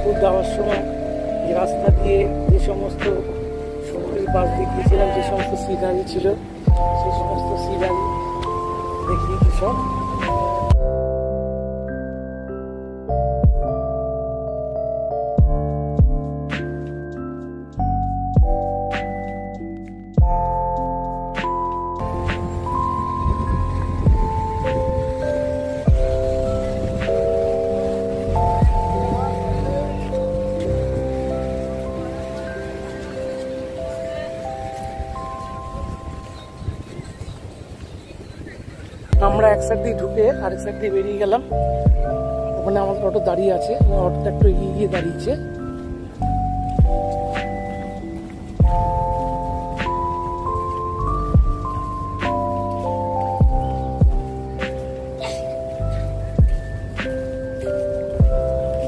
মেদিনীপুর যাওয়ার সময় যে রাস্তা দিয়ে যে সমস্ত সমুদ্রের পাশ দিয়ে গিয়েছিলাম, যে সমস্ত সিনারি ছিল, সেই সমস্ত সিনারি দেখিয়েছি সব। আমরা এক সাইড দিয়ে ঢুকে আরেক সাইড দিয়ে বেরিয়ে গেলাম। ওখানে আমাদের অটো দাঁড়িয়ে আছে, অটোটা একটু এগিয়ে গিয়ে দাঁড়িয়েছে।